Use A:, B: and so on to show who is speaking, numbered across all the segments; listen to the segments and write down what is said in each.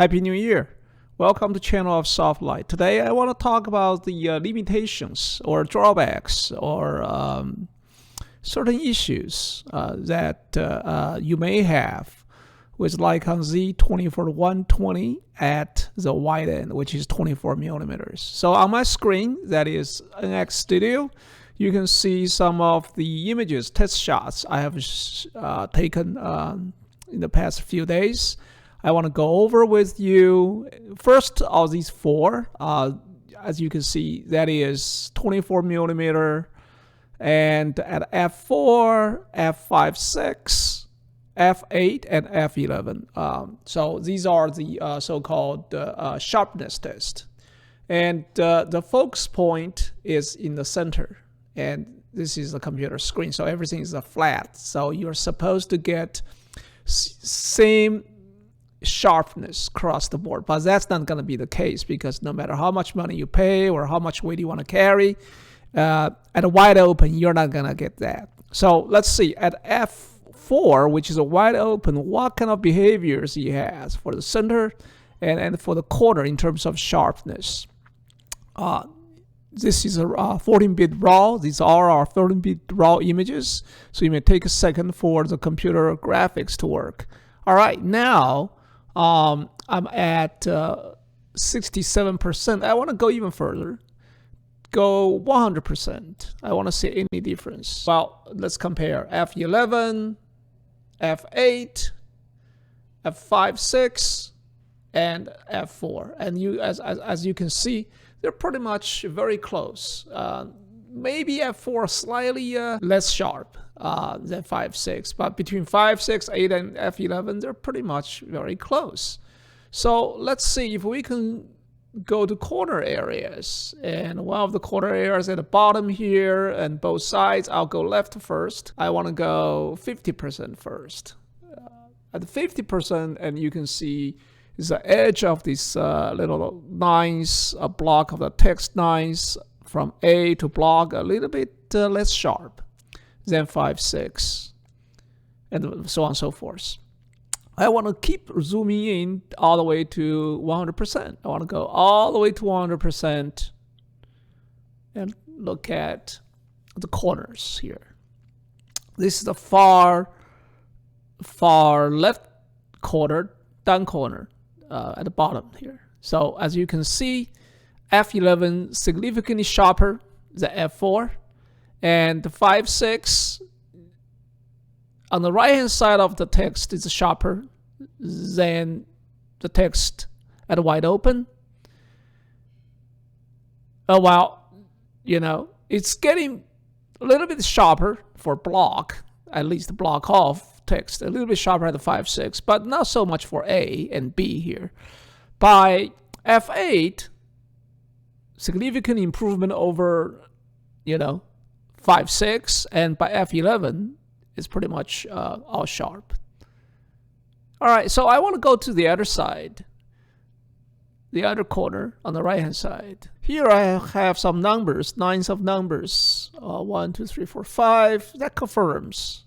A: Happy New Year! Welcome to channel of Soft Light. Today I want to talk about the limitations or drawbacks or certain issues that you may have with Nikon Z 24-120 at the wide end, which is 24 millimeters. So on my screen, that is NX Studio, you can see some of the images, test shots I have taken in the past few days. I want to go over with you first of these four. As you can see, that is 24 millimeter, and at f4, f5.6, f8, and f11. So these are the so-called sharpness test, and the focus point is in the center, and this is the computer screen, so everything is flat. So you're supposed to get same sharpness across the board, but that's not going to be the case, because no matter how much money you pay or how much weight you want to carry, at a wide open you're not going to get that. So let's see, at f4, which is a wide open, what kind of behaviors he has for the center and for the corner in terms of sharpness. This is a 14-bit RAW. These are our 13-bit RAW images, so you may take a second for the computer graphics to work. All right, now I'm at 67%. I want to go even further. Go 100%. I want to see any difference. Well, let's compare f11, f8, f5.6, and f4. And you, as you can see, they're pretty much very close. Maybe f4 slightly less sharp than 5.6, but between 5.6, 8, and f11, they're pretty much very close. So let's see if we can go to corner areas. And one of the corner areas at the bottom here and both sides, I'll go left first. I want to go 50% first. At 50%, and you can see is the edge of this little lines, a block of the text lines from A to block a little bit less sharp than 5.6, and so on and so forth. I want to keep zooming in all the way to 100%. I want to go all the way to 100% and look at the corners here. This is the far left corner, down corner at the bottom here. So as you can see, f11 significantly sharper than f4, and the 5.6 on the right hand side of the text is sharper than the text at wide open. Well, you know, it's getting a little bit sharper for block, at least block off text, a little bit sharper at the 5.6, but not so much for A and B here. By f8, significant improvement over, you know, 5.6, and by f11 it's pretty much all sharp. All right, so I want to go to the other side, the other corner on the right hand side. Here I have some numbers, lines of numbers, 1, 2, 3, 4, 5. That confirms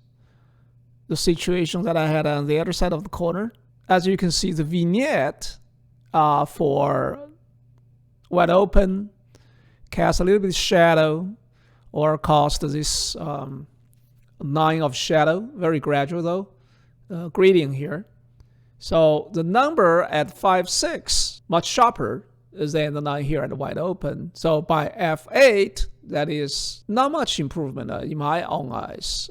A: the situation that I had on the other side of the corner. As you can see, the vignette for wide open cast a little bit of shadow, or caused this line of shadow, very gradual though, gradient here. So the number at 5.6 much sharper than the line here at the wide open. So by f8, that is not much improvement in my own eyes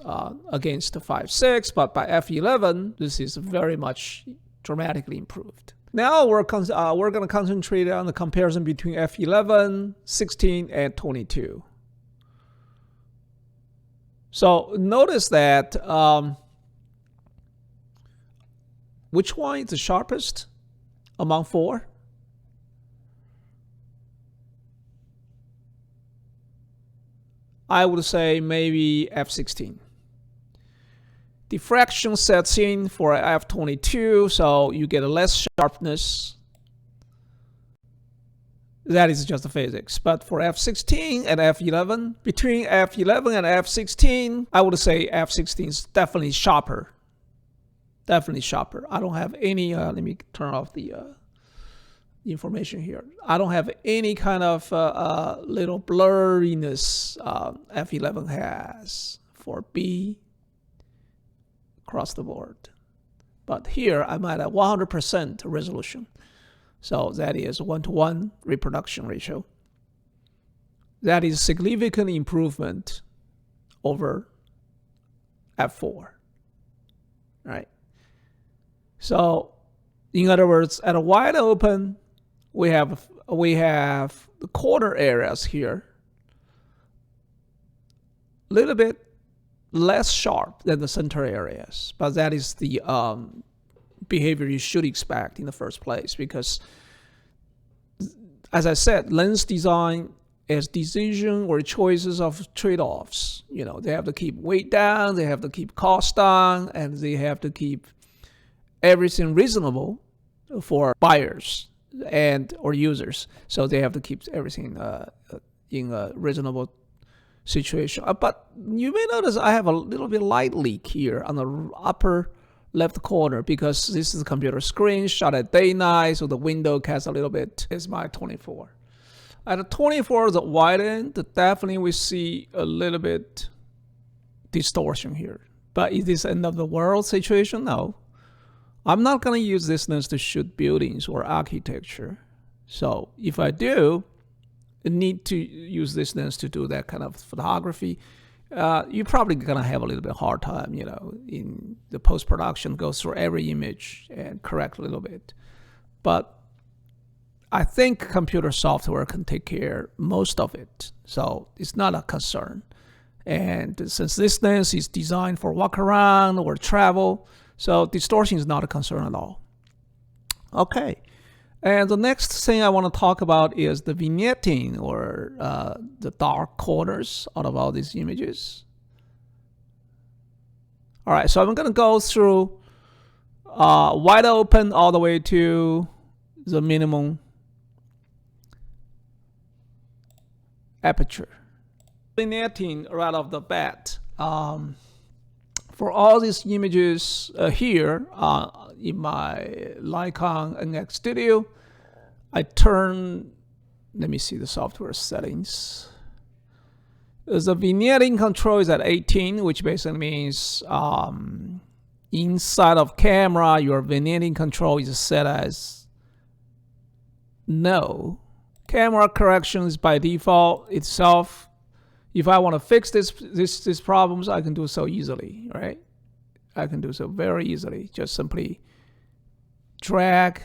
A: against the 5.6, but by f11, this is very much dramatically improved. Now we're going to concentrate on the comparison between f11, 16, and 22. So notice that which one is the sharpest among four? I would say maybe f16. Diffraction sets in for f22, so you get a less sharpness. That is just the physics. But for f16 and f11, between f11 and f16, I would say f16 is definitely sharper. Definitely sharper. I don't have any, let me turn off the information here. I don't have any kind of little blurriness F11 has for B across the board. But here I'm at a 100% resolution. So that is 1:1 reproduction ratio. That is significant improvement over F4, right? So in other words, at a wide open, we have the corner areas here, a little bit less sharp than the center areas, but that is the behavior you should expect in the first place, because as I said, lens design is decision or choices of trade-offs. You know, they have to keep weight down, they have to keep cost down, and they have to keep everything reasonable for buyers and or users. So they have to keep everything in a reasonable situation. But you may notice I have a little bit light leak here on the upper left corner, because this is a computer screen shot at day night, so the window casts a little bit. It's my 24. At a 24, the wide end, definitely we see a little bit distortion here. But is this end of the world situation? No. I'm not going to use this lens to shoot buildings or architecture. So if I do need to use this lens to do that kind of photography, you're probably going to have a little bit hard time, you know, in the post-production, go through every image and correct a little bit. But I think computer software can take care most of it. So it's not a concern. And since this lens is designed for walk around or travel, so distortion is not a concern at all. Okay. And the next thing I want to talk about is the vignetting, or the dark corners out of all these images. All right, so I'm going to go through wide open all the way to the minimum aperture. Vignetting right off the bat. For all these images here in my Nikon NX Studio, I turn, let me see the software settings. The vignetting control is at 18, which basically means inside of camera, your vignetting control is set as no. Camera correction is by default itself. If I want to fix these problems, I can do so easily, right? I can do so very easily. Just simply drag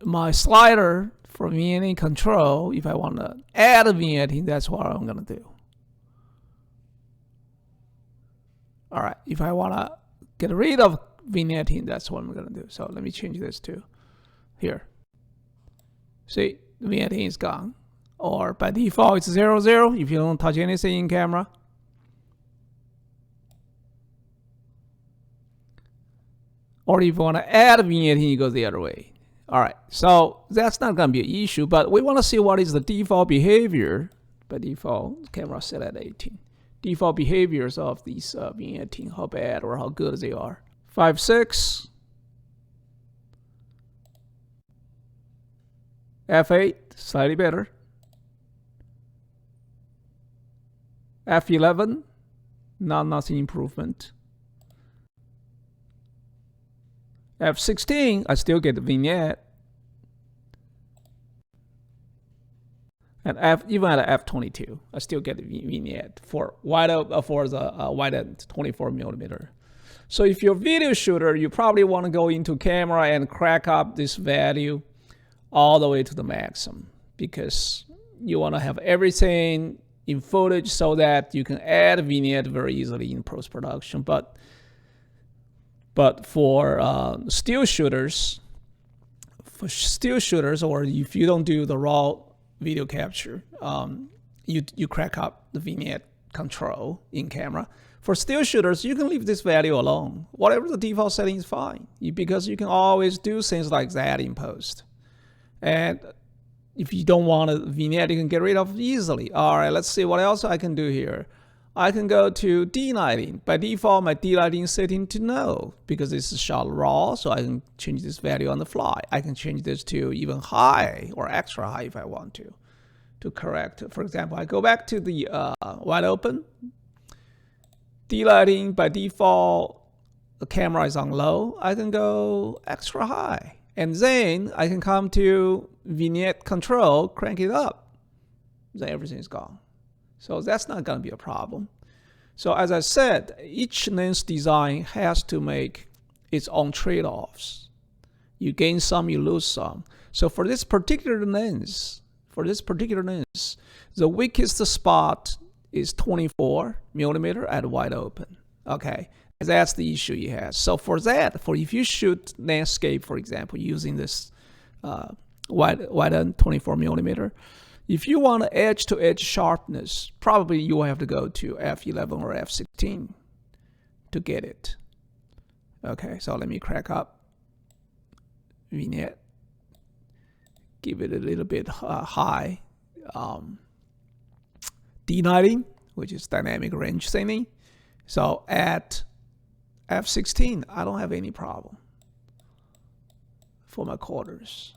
A: my slider for vignetting control. If I want to add a vignetting, that's what I'm going to do. All right. If I want to get rid of vignetting, that's what I'm going to do. So let me change this to here. See, the vignetting is gone. Or by default, it's 0, 0 if you don't touch anything in camera. Or if you want to add a vignetting, you go the other way. All right, so that's not going to be an issue, but we want to see what is the default behavior. By default, camera set at 18. Default behaviors of these vignetting, how bad or how good they are. 5, 6. F8, slightly better. F11, nothing improvement. F16, I still get the vignette. And even at F22, I still get the vignette for the wide end 24mm. So if you're a video shooter, you probably want to go into camera and crack up this value all the way to the maximum, because you want to have everything in footage so that you can add a vignette very easily in post-production. But for still shooters, or if you don't do the raw video capture, you crack up the vignette control in camera. For still shooters, you can leave this value alone. Whatever the default setting is fine, because you can always do things like that in post. And if you don't want a vignette, you can get rid of it easily. All right, let's see what else I can do here. I can go to delighting. By default, my delighting is setting to no because this is shot raw, so I can change this value on the fly. I can change this to even high or extra high if I want to correct. For example, I go back to the wide open. Delighting by default, the camera is on low. I can go extra high. And then I can come to vignette control, crank it up. Then everything is gone. So that's not going to be a problem. So as I said, each lens design has to make its own trade-offs. You gain some, you lose some. So for this particular lens, the weakest spot is 24 millimeter at wide open. Okay, that's the issue you have. So for that, if you shoot landscape, for example, using this wide end 24 millimeter, if you want edge-to-edge sharpness, probably you will have to go to f11 or f16 to get it. Okay, so let me crack up vignette, give it a little bit high delighting, which is dynamic range thinning. So at f16, I don't have any problem for my quarters.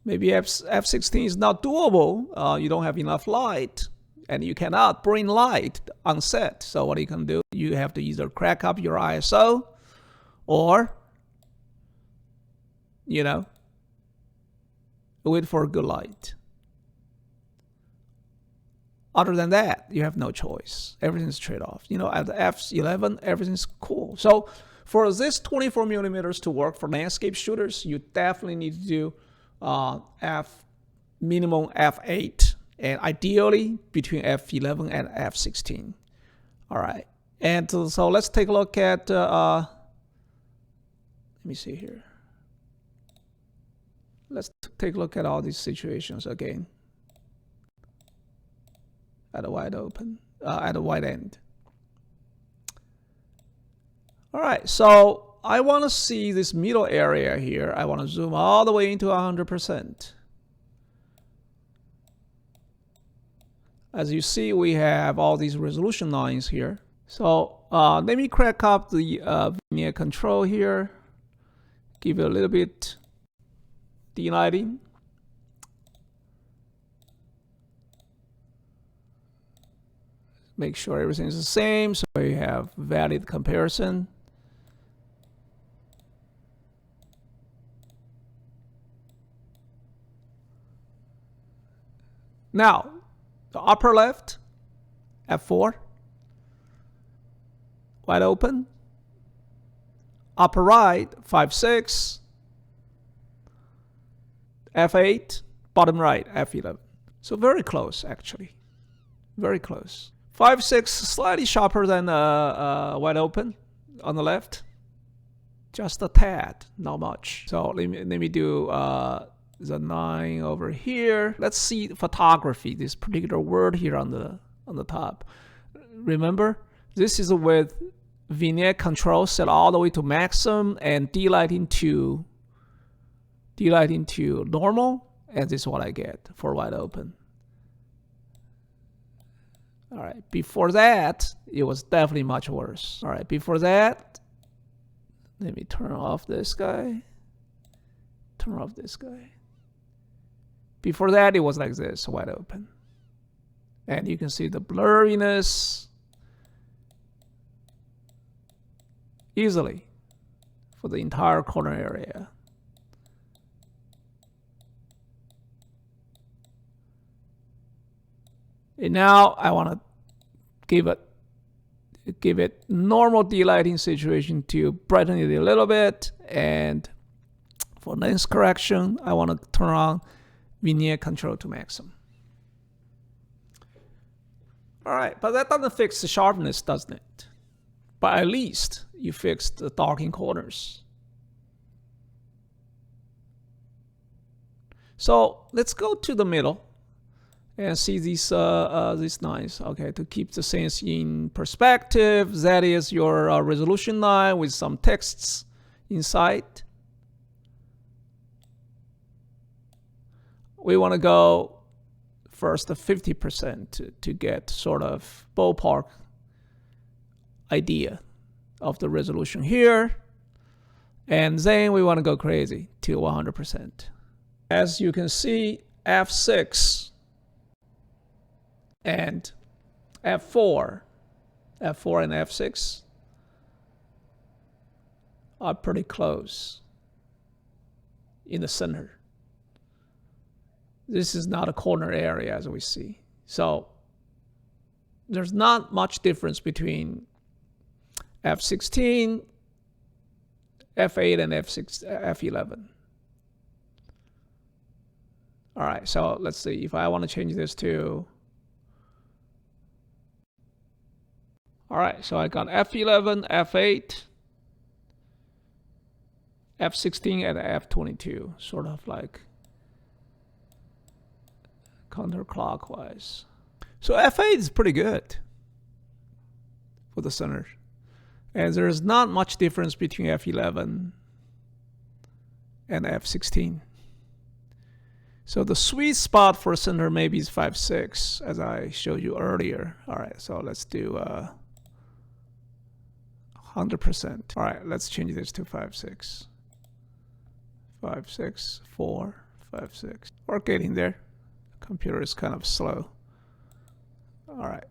A: Maybe f16 is not doable. You don't have enough light, and you cannot bring light on set. So what you can do, you have to either crack up your ISO, or wait for good light. Other than that, you have no choice. Everything's trade-off. At the f11, everything's cool. So for this 24 millimeters to work for landscape shooters, you definitely need to do minimum f8, and ideally between f11 and f16. All right, and so let's take a look at let me see here. Let's take a look at all these situations again at a wide open, at a wide end. All right, so I want to see this middle area here. I want to zoom all the way into 100%. As you see, we have all these resolution lines here. So let me crack up the vignette control here. Give it a little bit delighting. Make sure everything is the same so you have valid comparison. Now, the upper left, f4, wide open. Upper right, 5.6, f8, bottom right, f11. So very close, actually, very close. 5.6, slightly sharper than wide open on the left, just a tad, not much. So let me do the 9 over here. Let's see photography, this particular word here on the top. Remember, this is with vignette control set all the way to maximum and delighting to normal, and this is what I get for wide open. All right, before that, it was definitely much worse. All right, before that, let me turn off this guy. Turn off this guy. Before that, it was like this, wide open. And you can see the blurriness easily for the entire corner area. And now I want to give it normal delighting situation to brighten it a little bit. And for lens correction, I want to turn on vignette control to maximum. All right, but that doesn't fix the sharpness, doesn't it? But at least you fixed the darkening corners. So let's go to the middle and see these lines. Okay, to keep the sense in perspective, that is your resolution line with some texts inside. We want to go first 50% to get sort of ballpark idea of the resolution here. And then we want to go crazy to 100%. As you can see, f6 and f4 and f6 are pretty close in the center. This is not a corner area as we see. So there's not much difference between f16, f8, and f11. All right, so let's see if I want to change this to. All right, so I got f11, f8, f16, and f22, sort of like counterclockwise. So f8 is pretty good for the center. And there's not much difference between f11 and f16. So the sweet spot for center maybe is 5.6, as I showed you earlier. All right, so let's do 100%. All right, let's change this to 5.6. 5.6, 4, 5.6. We're getting there. The computer is kind of slow. All right.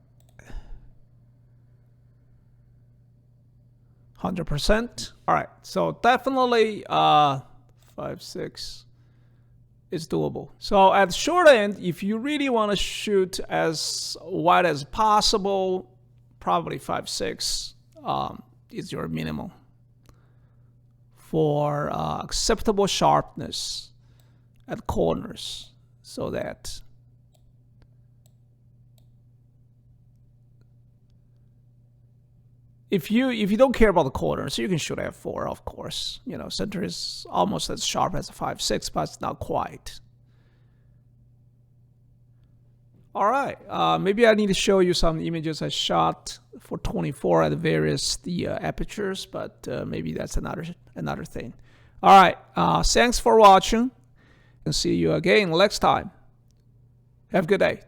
A: 100%. All right, so definitely 5.6 is doable. So at short end, if you really want to shoot as wide as possible, probably 5.6 is your minimum for acceptable sharpness at corners, so that if you don't care about the corners, you can shoot f4, of course. You know, center is almost as sharp as a 5.6, but it's not quite. All right, maybe I need to show you some images I shot for 24 at various apertures, but maybe that's another thing. All right, thanks for watching, and see you again next time. Have a good day.